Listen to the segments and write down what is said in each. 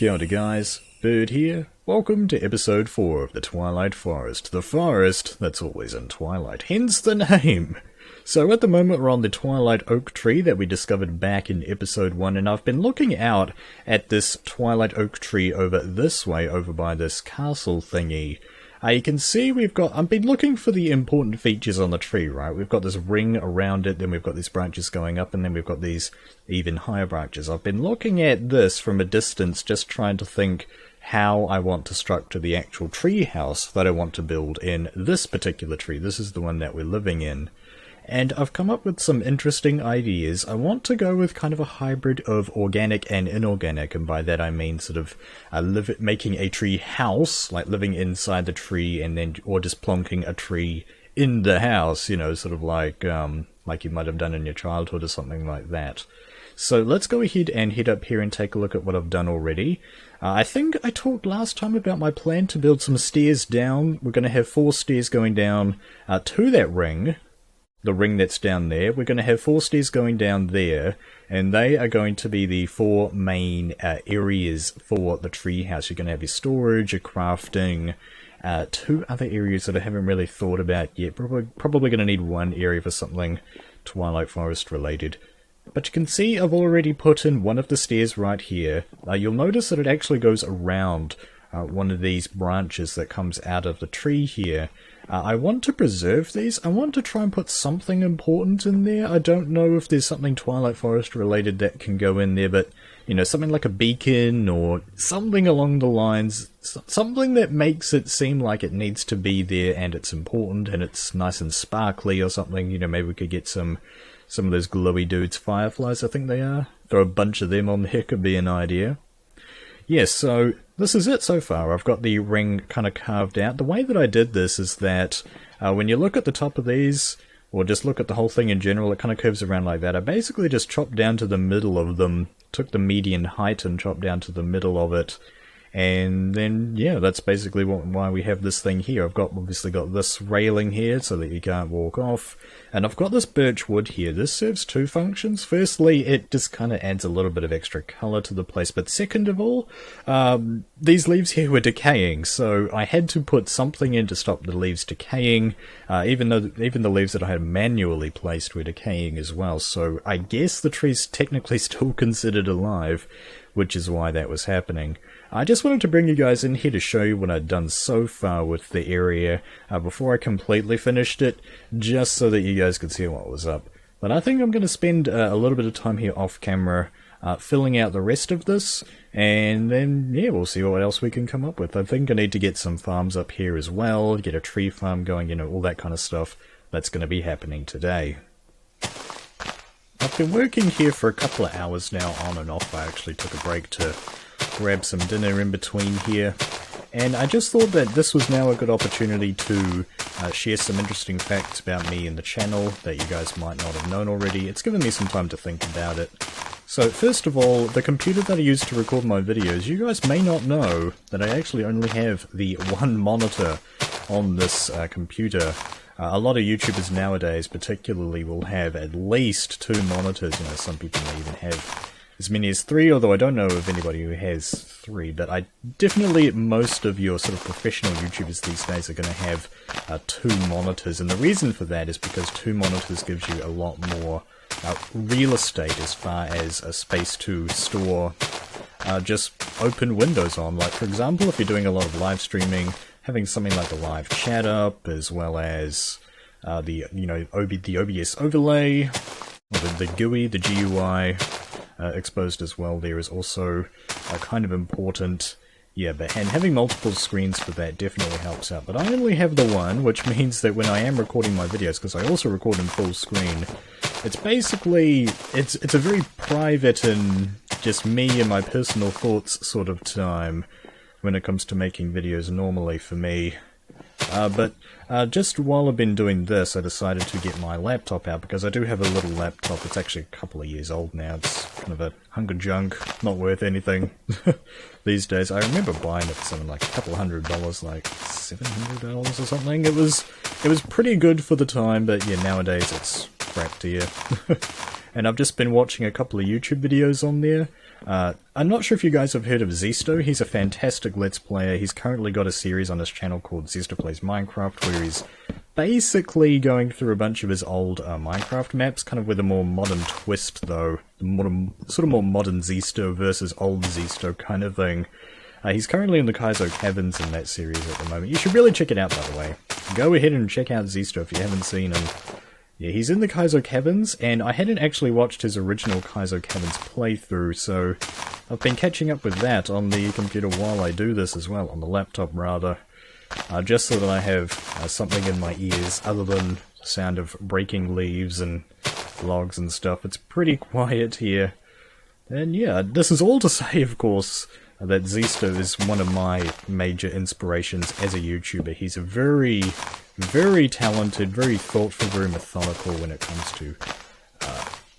Kia ora guys, Bird here. Welcome to episode 4 of the Twilight Forest. The forest that's always in twilight, hence the name. So at the moment we're on the Twilight Oak tree that we discovered back in episode 1, and I've been looking out at this Twilight Oak tree over this way, over by this castle thingy. You can see I've been looking for the important features on the tree, right? We've got this ring around it, then we've got these branches going up, and then we've got these even higher branches. I've been looking at this from a distance, just trying to think how I want to structure the actual tree house that I want to build in this particular tree. This is the one that we're living in. And I've come up with some interesting ideas. I want to go with kind of a hybrid of organic and inorganic, and by that I mean sort of making a tree house, like living inside the tree, and then or just plonking a tree in the house, you know, sort of like you might have done in your childhood or something like that. So let's go ahead and head up here and take a look at what I've done already. I think I talked last time about my plan to build some stairs down. We're going to have 4 stairs going down to that ring. The ring that's down there. We're going to have 4 stairs going down there, and they are going to be the 4 main areas for the treehouse. You're going to have your storage, your crafting, 2 other areas that I haven't really thought about yet. Probably going to need 1 area for something Twilight Forest related. But you can see I've already put in one of the stairs right here. You'll notice that it actually goes around one of these branches that comes out of the tree here. I want to preserve these. I want to try and put something important in there. I don't know if there's something Twilight Forest related that can go in there, but, you know, something like a beacon or something along the lines. Something that makes it seem like it needs to be there and it's important and it's nice and sparkly or something. You know, maybe we could get some of those glowy dudes, fireflies I think they are. Throw a bunch of them on there could be an idea. Yes, so this is it so far. I've got the ring kind of carved out. The way that I did this is that when you look at the top of these, or just look at the whole thing in general, it kind of curves around like that. I basically just chopped down to the middle of them, took the median height and chopped down to the middle of it. And then, yeah, that's basically why we have this thing here. I've obviously got this railing here so that you can't walk off. And I've got this birch wood here. This serves 2 functions. Firstly, it just kind of adds a little bit of extra colour to the place. But second of all, these leaves here were decaying. So I had to put something in to stop the leaves decaying. Even the leaves that I had manually placed were decaying as well. So I guess the tree's technically still considered alive, which is why that was happening. I just wanted to bring you guys in here to show you what I'd done so far with the area before I completely finished it, just so that you guys could see what was up. But I think I'm going to spend a little bit of time here off camera filling out the rest of this, and then, yeah, we'll see what else we can come up with. I think I need to get some farms up here as well, get a tree farm going, you know, all that kind of stuff. That's going to be happening today. I've been working here for a couple of hours now, on and off. I actually took a break to grab some dinner in between here, and I just thought that this was now a good opportunity to share some interesting facts about me and the channel that you guys might not have known already. It's given me some time to think about it. So first of all, the computer that I use to record my videos, you guys may not know that I actually only have the 1 monitor on this computer. A lot of YouTubers nowadays particularly will have at least 2 monitors. You know, some people may even have as many as 3, although I don't know of anybody who has 3, but definitely most of your sort of professional YouTubers these days are going to have 2 monitors, and the reason for that is because 2 monitors gives you a lot more real estate as far as a space to store just open windows on. Like, for example, if you're doing a lot of live streaming, having something like the live chat up, as well as the OBS overlay, or the GUI, the GUI exposed as well there is also kind of important. Yeah, and having multiple screens for that definitely helps out. But I only have the 1, which means that when I am recording my videos, because I also record in full screen, it's basically, it's a very private and just me and my personal thoughts sort of time when it comes to making videos normally for me. But just while I've been doing this, I decided to get my laptop out, because I do have a little laptop. It's actually a couple of years old now. It's kind of a hunk of junk, not worth anything these days. I remember buying it for something like a couple $100, like $700 or something. It was pretty good for the time, but yeah, nowadays it's crap dear. And I've just been watching a couple of YouTube videos on there. I'm not sure if you guys have heard of Zesto. He's a fantastic Let's Player. He's currently got a series on his channel called Zesto Plays Minecraft, where he's basically going through a bunch of his old Minecraft maps, kind of with a more modern twist, though. Sort of more modern Zesto versus old Zesto kind of thing. He's currently in the Kaizo Caverns in that series at the moment. You should really check it out, by the way. Go ahead and check out Zesto if you haven't seen him. Yeah, he's in the Kaizo Caverns, and I hadn't actually watched his original Kaizo Caverns playthrough, so I've been catching up with that on the computer while I do this as well, on the laptop rather, just so that I have something in my ears other than the sound of breaking leaves and logs and stuff. It's pretty quiet here. And yeah, this is all to say, of course, that Zesto is one of my major inspirations as a YouTuber. He's a very, very talented, very thoughtful, very methodical when it comes to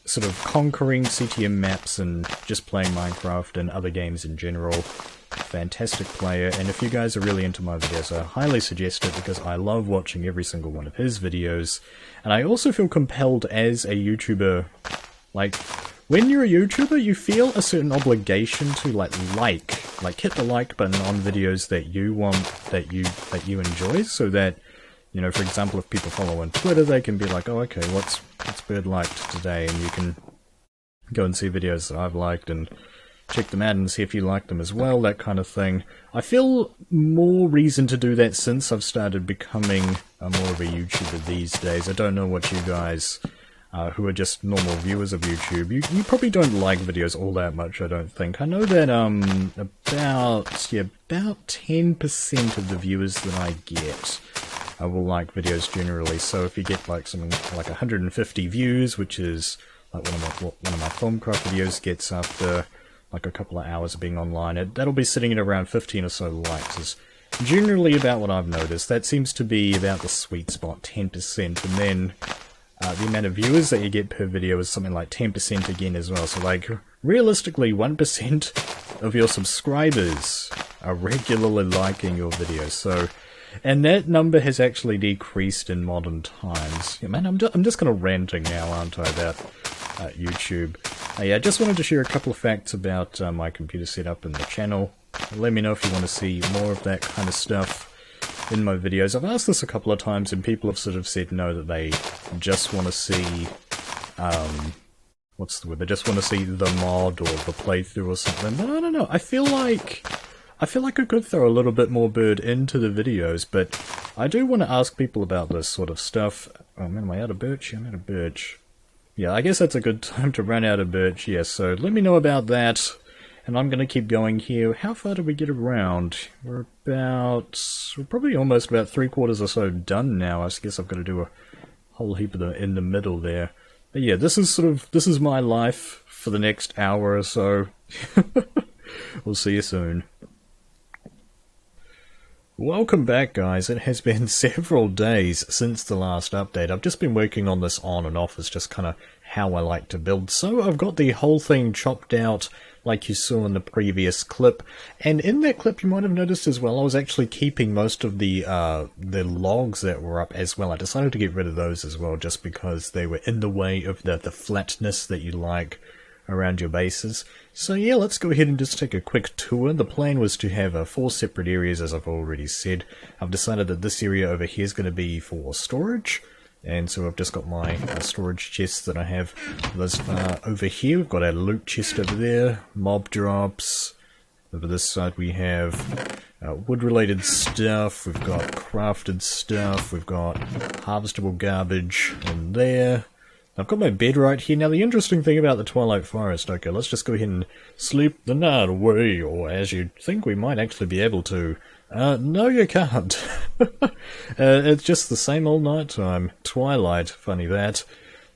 sort of conquering CTM maps and just playing Minecraft and other games in general. Fantastic player, and if you guys are really into my videos, I highly suggest it because I love watching every single one of his videos. And I also feel compelled as a YouTuber, like, when you're a YouTuber, you feel a certain obligation to like hit the like button on videos that you want, that you enjoy, so that, you know, for example, if people follow on Twitter, they can be like, oh, okay, what's Bird liked today, and you can go and see videos that I've liked and check them out and see if you like them as well, that kind of thing. I feel more reason to do that since I've started becoming more of a YouTuber these days. I don't know what you guys who are just normal viewers of YouTube, you probably don't like videos all that much, I don't think. I know that about 10% of the viewers that I get will like videos generally, so if you get like something like 150 views, which is like one of my Filmcraft videos gets after like a couple of hours of being online, that'll be sitting at around 15 or so likes, is generally about what I've noticed. That seems to be about the sweet spot, 10%, and then the amount of viewers that you get per video is something like 10% again as well. So like, realistically, 1% of your subscribers are regularly liking your videos. So, and that number has actually decreased in modern times. Yeah, man, I'm just kind of ranting now, aren't I, about YouTube. Yeah, I just wanted to share a couple of facts about my computer setup and the channel. Let me know if you want to see more of that kind of stuff in my videos. I've asked this a couple of times and people have sort of said no, that they just want to see, what's the word, they just want to see the mod or the playthrough or something, but I don't know, I feel like I could throw a little bit more Bird into the videos, but I do want to ask people about this sort of stuff. Oh man, am I out of birch? I'm out of birch. Yeah, I guess that's a good time to run out of birch, yes, so let me know about that. And I'm going to keep going here. How far did we get around? We're probably almost about 3/4 or so done now. I guess I've got to do a whole heap of them in the middle there. But yeah, this is my life for the next hour or so. We'll see you soon. Welcome back, guys. It has been several days since the last update. I've just been working on this on and off. It's just kind of how I like to build. So I've got the whole thing chopped out like you saw in the previous clip. And in that clip, you might have noticed as well, I was actually keeping most of the logs that were up as well. I decided to get rid of those as well, just because they were in the way of the flatness that you like around your bases. So yeah, let's go ahead and just take a quick tour. The plan was to have 4 separate areas, as I've already said. I've decided that this area over here is going to be for storage. And so I've just got my storage chests that I have thus far over here. We've got our loot chest over there, mob drops. Over this side we have wood-related stuff, we've got crafted stuff, we've got harvestable garbage in there. I've got my bed right here. Now the interesting thing about the Twilight Forest, okay, let's just go ahead and sleep the night away, or as you'd think we might actually be able to. No you can't. It's just the same old nighttime. Twilight, funny that.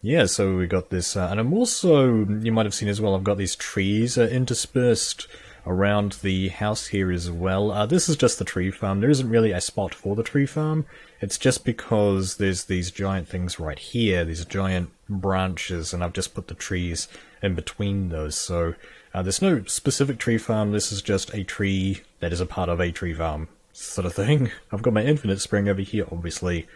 Yeah, so we got this, and I'm also, you might have seen as well, I've got these trees interspersed around the house here as well. This is just the tree farm. There isn't really a spot for the tree farm. It's just because there's these giant things right here, these giant branches, and I've just put the trees in between those. So there's no specific tree farm. This is just a tree that is a part of a tree farm sort of thing. I've got my infinite spring over here, obviously.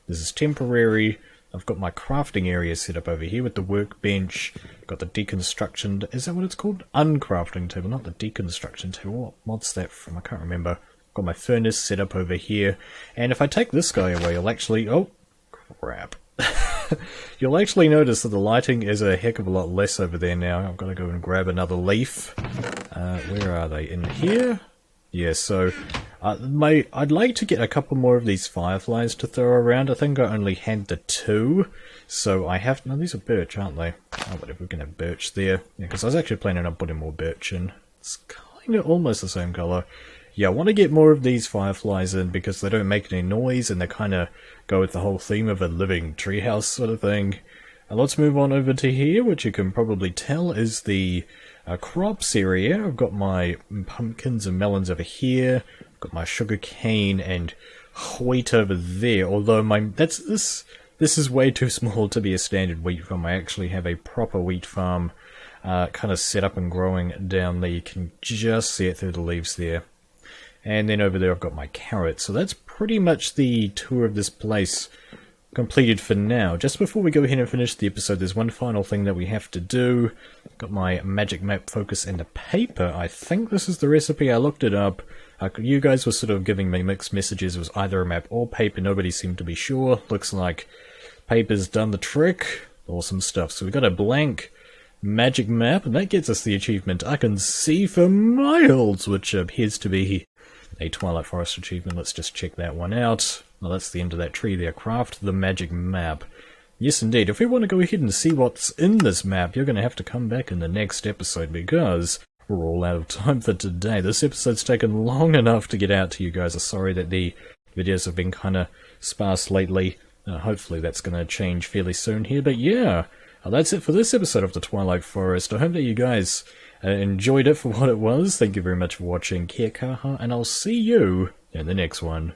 This is temporary. I've got my crafting area set up over here with the workbench. Got the deconstruction, is that what it's called? Uncrafting table, not the deconstruction table. What's that from? I can't remember. Got my furnace set up over here. And if I take this guy away, you'll actually... oh, crap. You'll actually notice that the lighting is a heck of a lot less over there now. I've got to go and grab another leaf. Where are they? In here? Yeah, so... I'd like to get a couple more of these fireflies to throw around. I think I only had the 2. So I have... no, these are birch, aren't they? Oh, whatever, we can have birch there. Yeah, because I was actually planning on putting more birch in. It's kind of almost the same colour. Yeah, I want to get more of these fireflies in because they don't make any noise and they kind of go with the whole theme of a living treehouse sort of thing. And let's move on over to here, which you can probably tell is the crops area. I've got my pumpkins and melons over here. I've got my sugar cane and wheat over there. Although this is way too small to be a standard wheat farm. I actually have a proper wheat farm kind of set up and growing down there. You can just see it through the leaves there. And then over there I've got my carrots. So that's pretty much the tour of this place completed for now. Just before we go ahead and finish the episode, there's one final thing that we have to do. Got my magic map focus and a paper. I think this is the recipe. I looked it up. You guys were sort of giving me mixed messages. It was either a map or paper. Nobody seemed to be sure. Looks like paper's done the trick. Awesome stuff. So we got a blank magic map, and that gets us the achievement I can see for miles, which appears to be a Twilight Forest achievement. Let's just check that one out. Well, that's the end of that tree there. Craft the magic map. Yes, indeed. If we want to go ahead and see what's in this map, you're going to have to come back in the next episode because we're all out of time for today. This episode's taken long enough to get out to you guys. I'm sorry that the videos have been kind of sparse lately. Hopefully that's going to change fairly soon here. But yeah, that's it for this episode of the Twilight Forest. I hope that you guys enjoyed it for what it was. Thank you very much for watching. Kia kaha, and I'll see you in the next one.